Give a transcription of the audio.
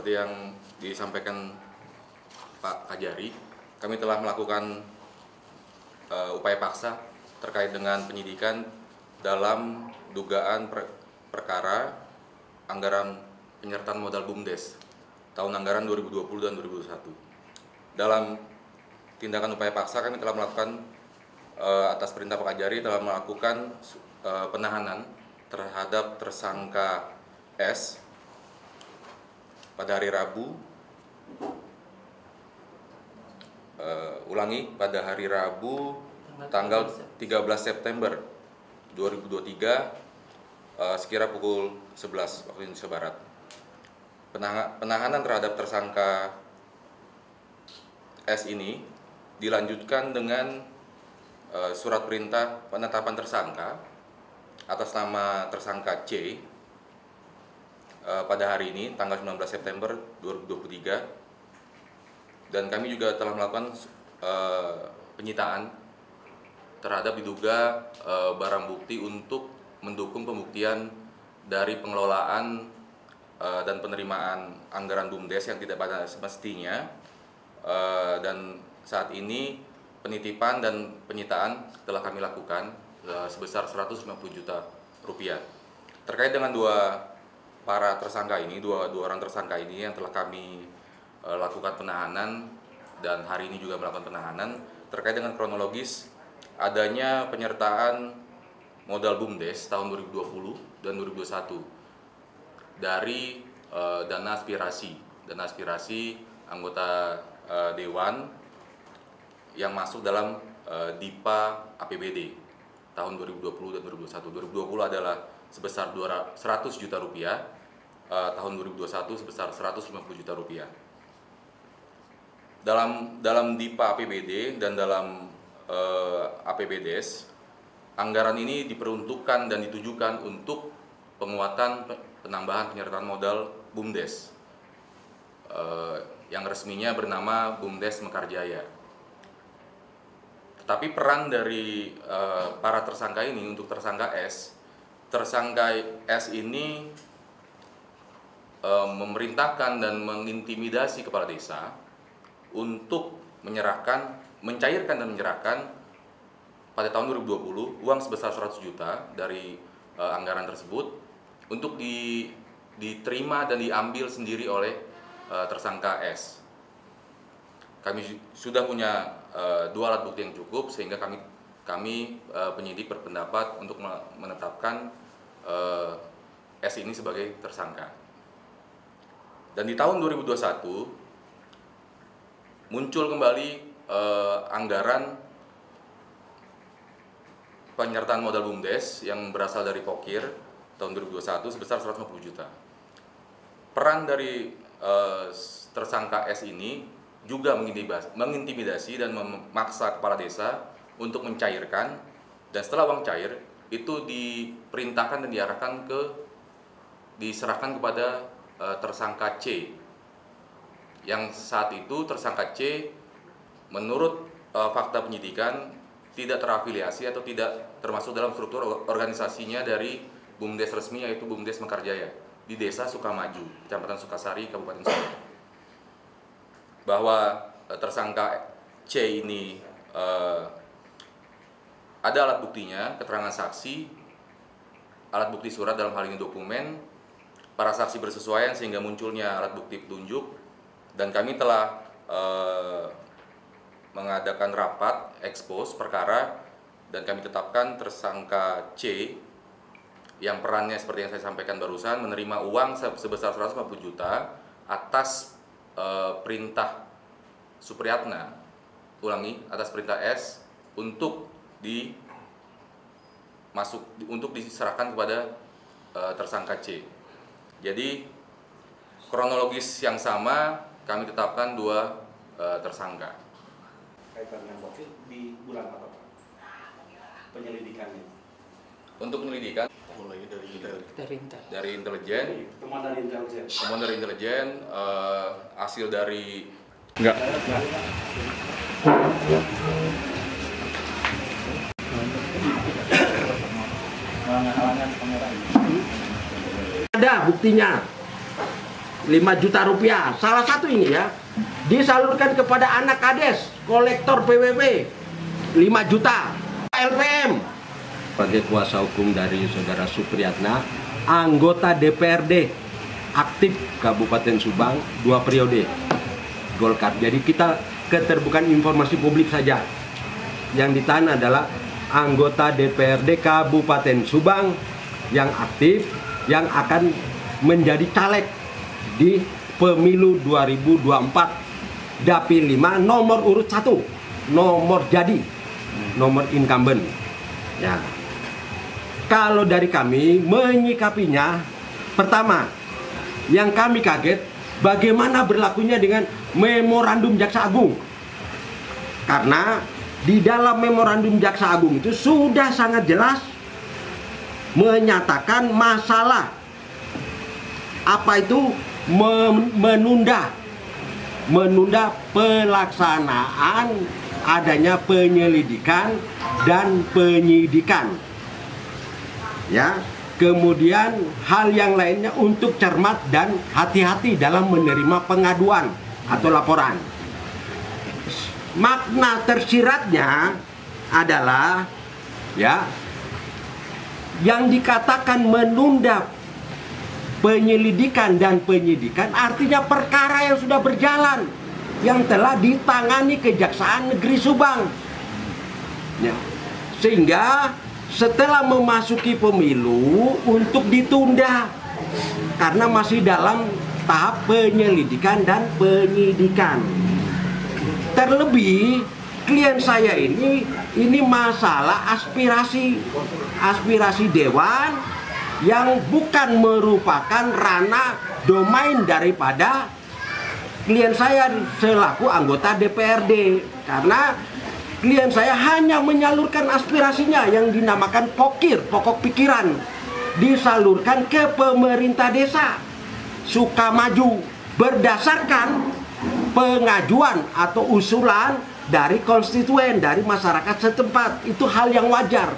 seperti yang disampaikan Pak Kajari, kami telah melakukan upaya paksa terkait dengan penyidikan dalam dugaan perkara anggaran penyertaan modal BUMDes tahun anggaran 2020 dan 2021. Dalam tindakan upaya paksa kami telah melakukan atas perintah Pak Kajari telah melakukan penahanan terhadap tersangka S pada hari Rabu, pada hari Rabu tanggal 13 September 2023 sekira pukul 11 waktu Indonesia Barat. Penahanan terhadap tersangka S ini dilanjutkan dengan surat perintah penetapan tersangka atas nama tersangka C pada hari ini tanggal 19 September 2023, dan kami juga telah melakukan penyitaan terhadap diduga barang bukti untuk mendukung pembuktian dari pengelolaan dan penerimaan anggaran BUMDes yang tidak pada semestinya, dan saat ini penitipan dan penyitaan telah kami lakukan sebesar 150 juta rupiah. Terkait dengan dua orang tersangka ini yang telah kami lakukan penahanan dan hari ini juga melakukan penahanan terkait dengan kronologis adanya penyertaan modal BUMDes tahun 2020 dan 2021 dari dana aspirasi anggota Dewan yang masuk dalam DIPA APBD tahun 2020 dan 2021. 2020 adalah sebesar 100 juta rupiah, tahun 2021 sebesar 150 juta rupiah. Dalam DIPA APBD dan dalam APBDes, anggaran ini diperuntukkan dan ditujukan untuk penguatan penambahan penyertaan modal BUMDes yang resminya bernama BUMDes Mekarjaya. Tetapi peran dari para tersangka ini untuk tersangka S ini memerintahkan dan mengintimidasi kepala desa untuk mencairkan dan menyerahkan pada tahun 2020 uang sebesar 100 juta dari anggaran tersebut untuk diterima dan diambil sendiri oleh tersangka S. Kami sudah punya dua alat bukti yang cukup sehingga kami penyidik berpendapat untuk menetapkan S ini sebagai tersangka. Dan di tahun 2021 muncul kembali anggaran penyertaan modal BUMDes yang berasal dari Pokir tahun 2021 sebesar 150 juta. Peran dari tersangka S ini juga mengintimidasi dan memaksa kepala desa untuk mencairkan, dan setelah uang cair itu diperintahkan dan diserahkan kepada tersangka C, yang saat itu tersangka C menurut fakta penyidikan tidak terafiliasi atau tidak termasuk dalam struktur organisasinya dari BUMDes resmi, yaitu BUMDes Mekarjaya di Desa Sukamaju, Kecamatan Sukasari, Kabupaten Sumbar. Bahwa tersangka C ini ada alat buktinya, keterangan saksi, alat bukti surat dalam hal ini dokumen, para saksi bersesuaian sehingga munculnya alat bukti petunjuk, dan kami telah mengadakan rapat ekspos perkara dan kami tetapkan tersangka C yang perannya seperti yang saya sampaikan barusan, menerima uang sebesar 150 juta atas perintah Supriyatna, atas perintah S untuk diserahkan kepada tersangka C. Jadi kronologis yang sama kami tetapkan dua tersangka. Kaitan dengan Pokir di bulan apa, Pak? Penyelidikannya? Untuk penyelidikan mulai dari intelijen, temuan dari intelijen, hasil dari ada buktinya. 5 juta rupiah. Salah satu ini ya, disalurkan kepada anak kades, kolektor PWP 5 juta. LPM sebagai kuasa hukum dari saudara Supriyatna, anggota DPRD aktif Kabupaten Subang 2 periode Golkar. Jadi kita keterbukaan informasi publik saja. Yang ditahan adalah anggota DPRD Kabupaten Subang yang aktif, yang akan menjadi caleg di pemilu 2024 Dapil 5 nomor urut 1, nomor jadi, nomor incumbent. Ya. Kalau dari kami menyikapinya, pertama, yang kami kaget bagaimana berlakunya dengan memorandum Jaksa Agung. Karena di dalam memorandum Jaksa Agung itu sudah sangat jelas menyatakan masalah apa itu menunda pelaksanaan adanya penyelidikan dan penyidikan. Ya, kemudian hal yang lainnya untuk cermat dan hati-hati dalam menerima pengaduan atau laporan. Makna tersiratnya adalah ya, yang dikatakan menunda penyelidikan dan penyidikan artinya perkara yang sudah berjalan, yang telah ditangani Kejaksaan Negeri Subang. Ya. Sehingga setelah memasuki pemilu untuk ditunda karena masih dalam tahap penyelidikan dan penyidikan. Terlebih klien saya ini masalah aspirasi dewan yang bukan merupakan ranah domain daripada klien saya selaku anggota DPRD, karena klien saya hanya menyalurkan aspirasinya yang dinamakan pokir, pokok pikiran, disalurkan ke pemerintah desa Sukamaju berdasarkan pengajuan atau usulan dari konstituen, dari masyarakat setempat. Itu hal yang wajar.